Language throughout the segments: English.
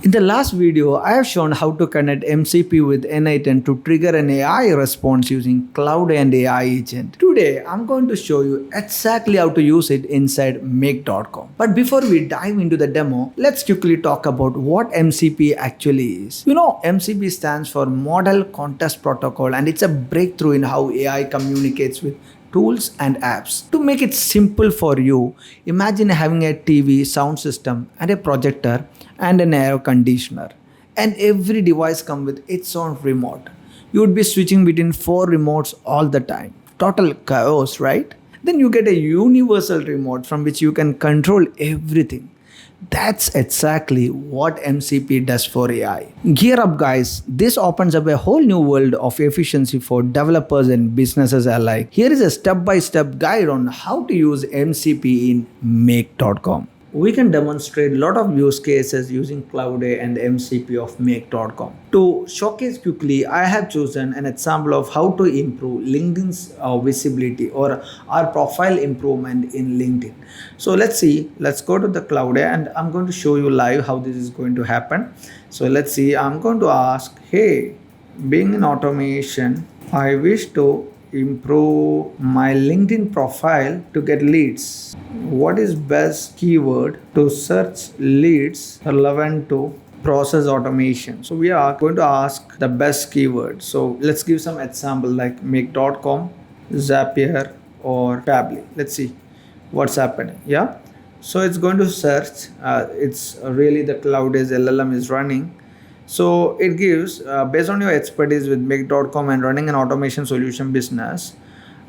In the last video, I have shown how to connect MCP with N8 to trigger an AI response using Cloud and AI agent. Today, I'm going to show you exactly how to use it inside Make.com. But before we dive into the demo, let's quickly talk about what MCP actually is. You know, MCP stands for Model Context Protocol, and it's a breakthrough in how AI communicates with tools and apps. To make it simple for you, imagine having a TV, sound system, and a projector and an air conditioner, and every device comes with its own remote. You would be switching between four remotes all the time. Total chaos, right? Then you get a universal remote from which you can control everything. That's exactly what MCP does for AI. Gear up, guys. This opens up a whole new world of efficiency for developers and businesses alike. Here is a step-by-step guide on how to use MCP in Make.com. We can demonstrate a lot of use cases using Cloud and MCP of Make.com. To showcase quickly, I have chosen an example of how to improve LinkedIn's visibility or our profile improvement in LinkedIn. So let's see, let's go to the Cloud and I'm going to show you live how this is going to happen. So let's see, I'm going to ask, hey, being in automation, I wish to improve my LinkedIn profile to get leads. What is best keyword to search leads relevant to process automation? So we are going to ask the best keyword. So let's give some example like Make.com, Zapier or Tably. Let's see what's happening. Yeah. So it's going to search. It's really the Cloud is LLM is running. So it gives, based on your expertise with Make.com and running an automation solution business,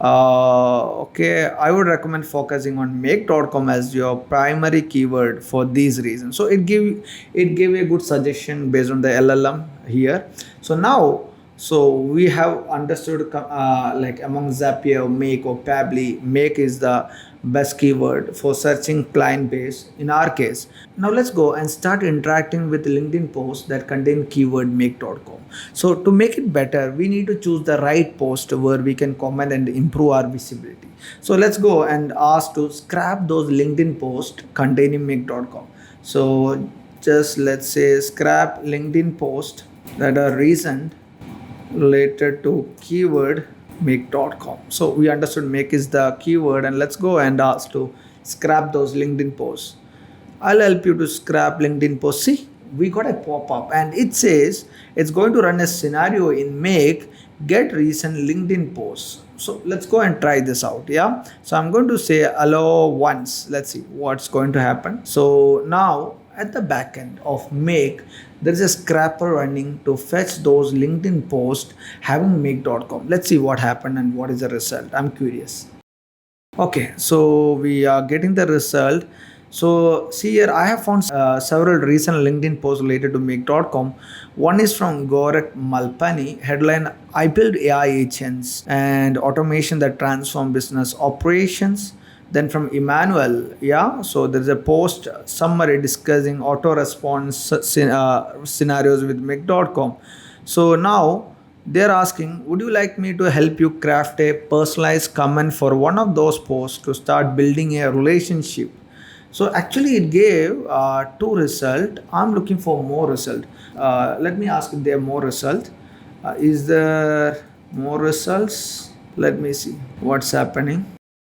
okay, I would recommend focusing on Make.com as your primary keyword for these reasons. So it gave a good suggestion based on the LLM here. So now, so we have understood like among Zapier, Make or Pably, Make is the best keyword for searching client base in our case. Now let's go and start interacting with LinkedIn posts that contain keyword Make.com. So to make it better, we need to choose the right post where we can comment and improve our visibility. So let's go and ask to scrap those LinkedIn posts containing Make.com. So just let's say scrap LinkedIn posts that are recent related to keyword Make.com. So we understood Make is the keyword, and let's go and ask to scrap those LinkedIn posts. I'll help you to scrap LinkedIn posts. See, we got a pop-up and it says it's going to run a scenario in Make, get recent LinkedIn posts. So let's go and try this out. Yeah. So I'm going to say allow once. Let's see what's going to happen. So now at the back end of Make, there is a scrapper running to fetch those LinkedIn posts having Make.com. Let's see what happened and what is the result. I'm curious. Okay, so we are getting the result. So see here, I have found several recent LinkedIn posts related to Make.com. One is from Gorak Malpani, headline, I build AI agents and automation that transform business operations. Then from Emmanuel, yeah, so there's a post summary discussing auto response scenarios with Make.com. So now they're asking, would you like me to help you craft a personalized comment for one of those posts to start building a relationship? So actually it gave two results. I'm looking for more result. Let me ask if there are more result. Is there more results? Let me see what's happening.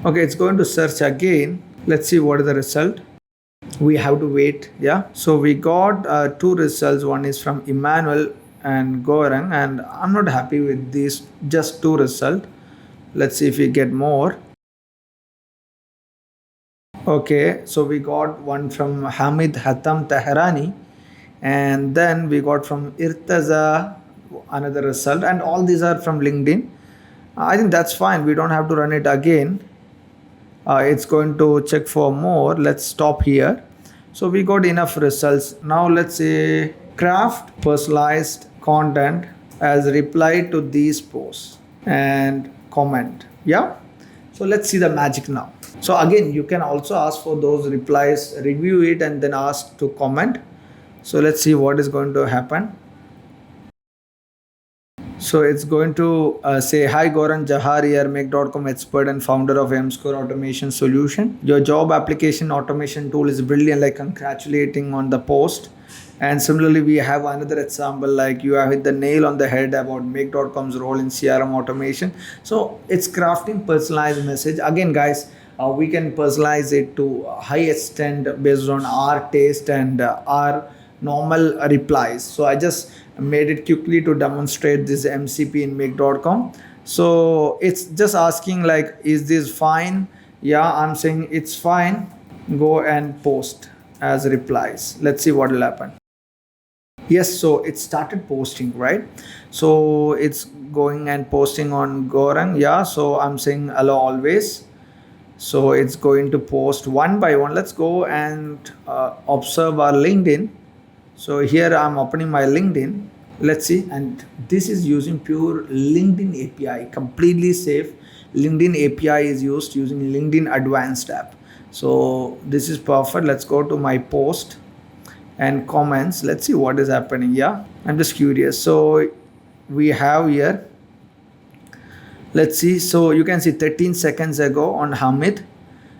Okay, it's going to search again. Let's see what is the result. We have to wait. Yeah. So we got two results. One is from Emmanuel and Gorang, and I'm not happy with these just two results. Let's see if we get more. Okay, so we got one from Hamid Hatam Teherani, and then we got from Irtaza another result, and all these are from LinkedIn. I think that's fine. We don't have to run it again. It's going to check for more. Let's stop here. So we got enough results. Now let's say craft personalized content as reply to these posts and comment. Yeah. So let's see the magic now. So again, you can also ask for those replies, review it and then ask to comment. So let's see what is going to happen. So it's going to say, hi Goran Jahar here, Make.com expert and founder of MScore Automation Solution. Your job application automation tool is brilliant, like congratulating on the post. And similarly, we have another example like you have hit the nail on the head about Make.com's role in CRM automation. So it's crafting personalized message. Again, guys, we can personalize it to a high extent based on our taste and our normal replies. So I just made it quickly to demonstrate this MCP in make.com. So it's just asking like, is this fine? Yeah, I'm saying it's fine. Go and post as replies. Let's see what will happen. Yes, so it started posting, right? So it's going and posting on Gorang. Yeah, so I'm saying hello always. So it's going to post one by one. Let's go and observe our LinkedIn. So here I'm opening my LinkedIn. Let's see, and this is using pure LinkedIn API, completely safe. LinkedIn API is used using LinkedIn Advanced app. So this is perfect. Let's go to my post and comments. Let's see what is happening. Yeah, I'm just curious. So we have here, let's see. So you can see 13 seconds ago on Hamid,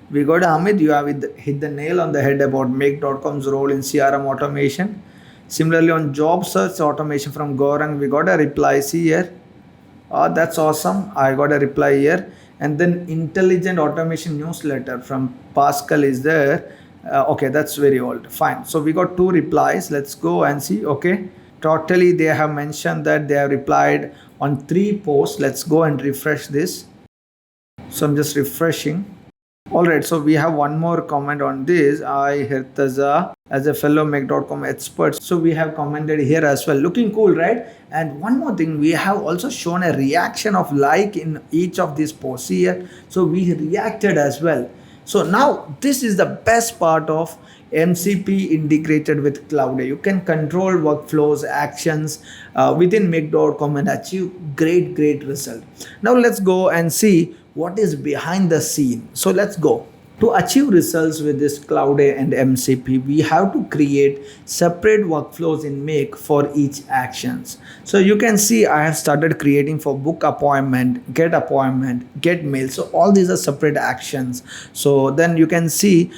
we got Hamid, you have hit the nail on the head about make.com's role in CRM automation. Similarly, on job search automation from Gaurang, we got a reply. See here. That's awesome. I got a reply here. And then intelligent automation newsletter from Pascal is there. Okay, that's very old. Fine. So we got two replies. Let's go and see. Okay. Totally, they have mentioned that they have replied on 3 posts. Let's go and refresh this. So I'm just refreshing. All right, so we have one more comment on this. I Hirtaza, as a fellow make.com expert, so we have commented here as well. Looking cool, right? And one more thing, we have also shown a reaction of like in each of these posts here. So we reacted as well. So now this is the best part of MCP integrated with Cloud. You can control workflows, actions within make.com and achieve great result. Now let's go and see what is behind the scene. So let's go. To achieve results with this Cloud and MCP, we have to create separate workflows in Make for each actions. So you can see I have started creating for book appointment, get mail. So all these are separate actions. So then you can see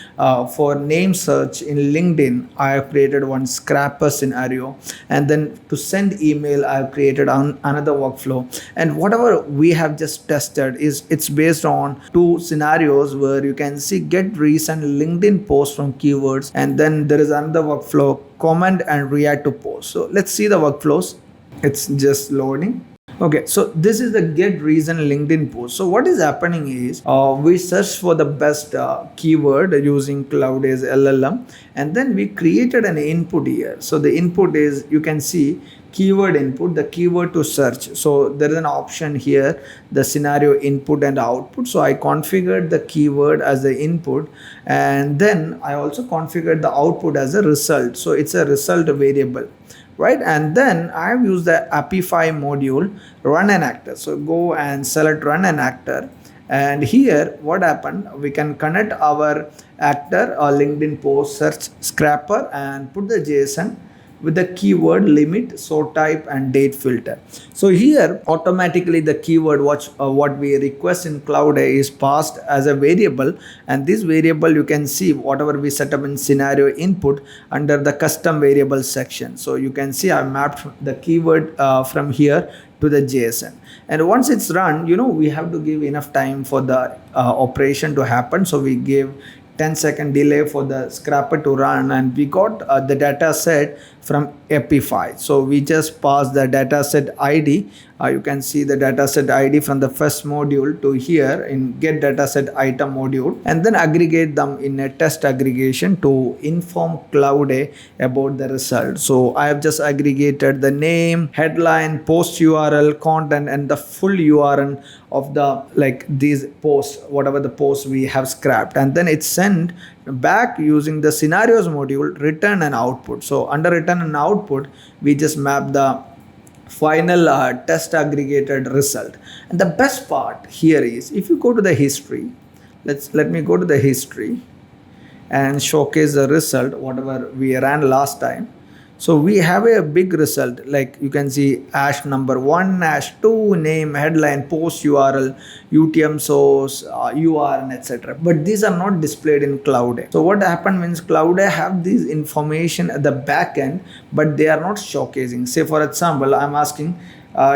for name search in LinkedIn, I have created one scrapper scenario. And then to send email, I have created another workflow. And whatever we have just tested it's based on 2 scenarios where you can see get recent LinkedIn posts from keywords, and then there is another workflow, comment and react to posts. So let's see the workflows. It's just loading. Okay, so this is the get recent LinkedIn post. So what is happening is we search for the best keyword using Cloud's LLM, and then we created an input here. So the input is, you can see keyword input, the keyword to search. So there is an option here, the scenario input and output. So I configured the keyword as the input, and then I also configured the output as a result. So it's a result variable, right? And then I have used the Apify module, run an actor. So go and select run an actor. And here what happened, we can connect our actor or LinkedIn post search scrapper and put the JSON with the keyword limit, sort type and date filter. So here automatically the keyword what we request in Cloud is passed as a variable, and this variable you can see whatever we set up in scenario input under the custom variable section. So you can see I mapped the keyword from here to the JSON, and once it's run, we have to give enough time for the operation to happen. So we give 10-second delay for the scrapper to run, and we got the data set from Epify. So we just pass the dataset ID. You can see the dataset ID from the first module to here in get dataset item module, and then aggregate them in a test aggregation to inform Cloud about the result. So I have just aggregated the name, headline, post URL, content, and the full URL of the these posts, whatever the posts we have scrapped, and then it's sent back using the scenarios module, return and output. So under return and output, we just map the final test aggregated result. And the best part here is, if you go to the history, let me go to the history and showcase the result whatever we ran last time. So we have a big result, like you can see hash number 1, hash 2, name, headline, post URL, UTM source, URN, etc. But these are not displayed in Cloud A. So what happened means Cloud A have these information at the back end, but they are not showcasing. Say for example, I'm asking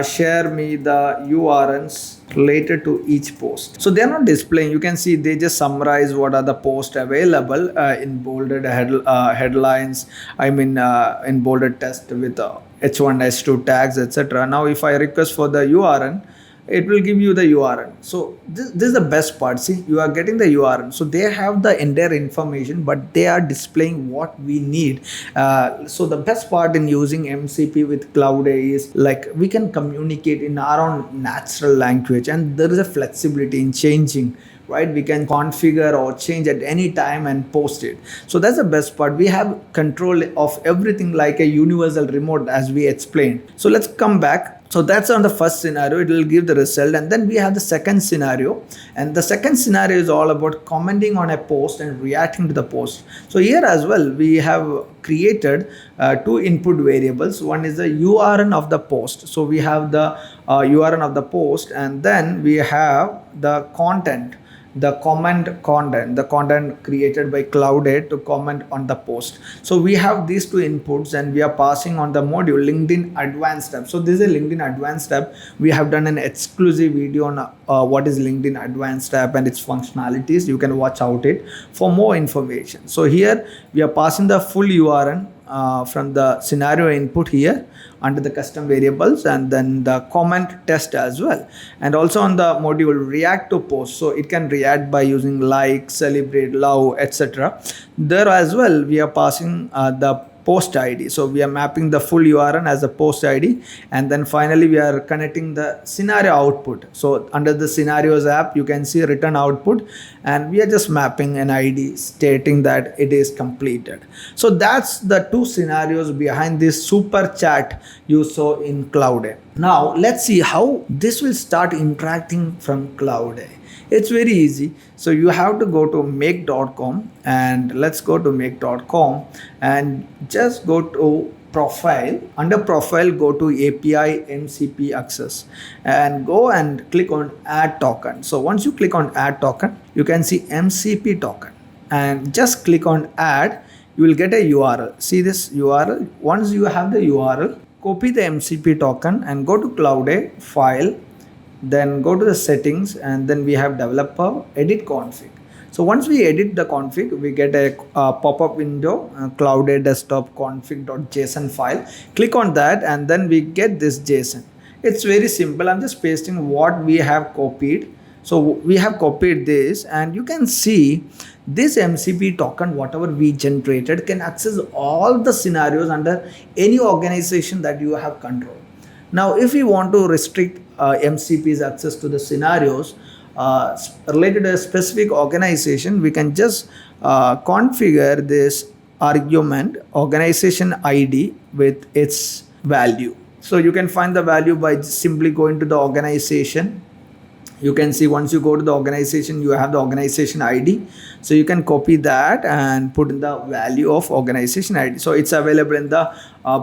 share me the URNs related to each post. So they're not displaying. You can see they just summarize what are the posts available in bolded headlines. I mean, in bolded text with H1, H2 tags, etc. Now, if I request for the URN, it will give you the URN. So this is the best part. See, you are getting the URN. So they have the entire information, but they are displaying what we need. So the best part in using MCP with Cloud A is like we can communicate in our own natural language, and there is a flexibility in changing, right? We can configure or change at any time and post it. So that's the best part. We have control of everything like a universal remote, as we explained. So let's come back. So that's on the first scenario, it will give the result. And then we have the second scenario, and the second scenario is all about commenting on a post and reacting to the post. So here as well, we have created two input variables. One is the URN of the post. So we have the URN of the post, and then we have the content, the content created by Cloud A to comment on the post. So we have these two inputs, and we are passing on the module LinkedIn Advanced tab. So this is a LinkedIn Advanced tab. We have done an exclusive video on what is LinkedIn Advanced tab and its functionalities. You can watch out it for more information. So here we are passing the full URN from the scenario input here under the custom variables, and then the comment test as well, and also on the module react to post. So it can react by using like, celebrate, love, etc. There as well we are passing the post ID. So we are mapping the full URN as a post ID, and then finally we are connecting the scenario output. So under the scenarios app, you can see written output, and we are just mapping an ID stating that it is completed. So that's the two scenarios behind this super chat you saw in Cloud A. Now let's see how this will start interacting from Cloud A. It's very easy. So you have to go to make.com, and let's go to make.com and just go to profile. Under profile, go to API MCP access and go and click on add token. So once you click on add token, you can see MCP token, and just click on add. You will get a URL. See this URL. Once you have the URL, copy the MCP token and go to Cloud A file, then go to the settings, and then we have developer edit config. So once we edit the config, we get a pop-up window, Cloud A desktop config.json file. Click on that, and then we get this JSON. It's very simple. I'm just pasting what we have copied. So we have copied this, and you can see this MCP token, whatever we generated, can access all the scenarios under any organization that you have control. Now, if we want to restrict MCP's access to the scenarios related to a specific organization, we can just configure this argument organization ID with its value. So you can find the value by simply going to the organization. You can see once you go to the organization, you have the organization ID. So you can copy that and put in the value of organization ID. So it's available in the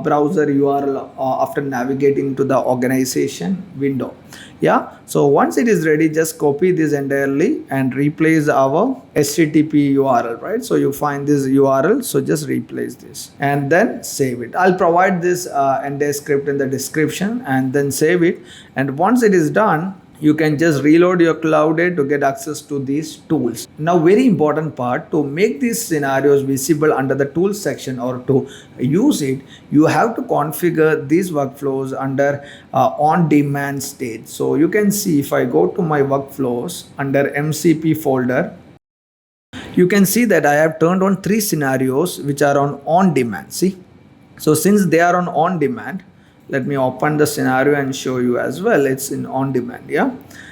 browser URL after navigating to the organization window. Yeah. So once it is ready, just copy this entirely and replace our HTTP URL, right? So you find this URL. So just replace this and then save it. I'll provide this entire script in the description, and then save it. And once it is done, you can just reload your Cloud A to get access to these tools. Now, very important part, to make these scenarios visible under the tools section or to use it, you have to configure these workflows under on-demand state. So you can see if I go to my workflows under MCP folder, you can see that I have turned on 3 scenarios which are on demand. See, so since they are on demand, let me open the scenario and show you as well. It's in on demand.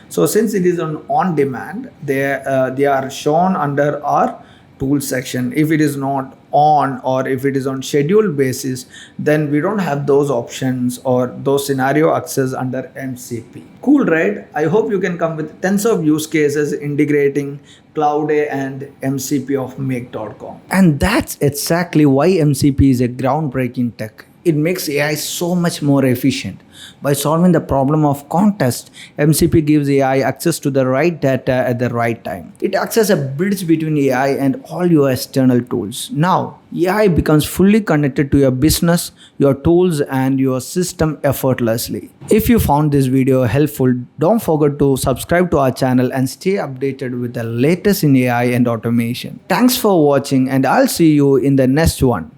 So since it is on demand, they are shown under our tool section. If it is not on or if it is on scheduled basis, then we don't have those options or those scenario access under MCP. Cool, right? I hope you can come with tens of use cases integrating Cloud A and MCP of Make.com. And that's exactly why MCP is a groundbreaking tech. It makes AI so much more efficient. By solving the problem of context, MCP gives AI access to the right data at the right time. It acts as a bridge between AI and all your external tools. Now, AI becomes fully connected to your business, your tools, and your system effortlessly. If you found this video helpful, don't forget to subscribe to our channel and stay updated with the latest in AI and automation. Thanks for watching, and I'll see you in the next one.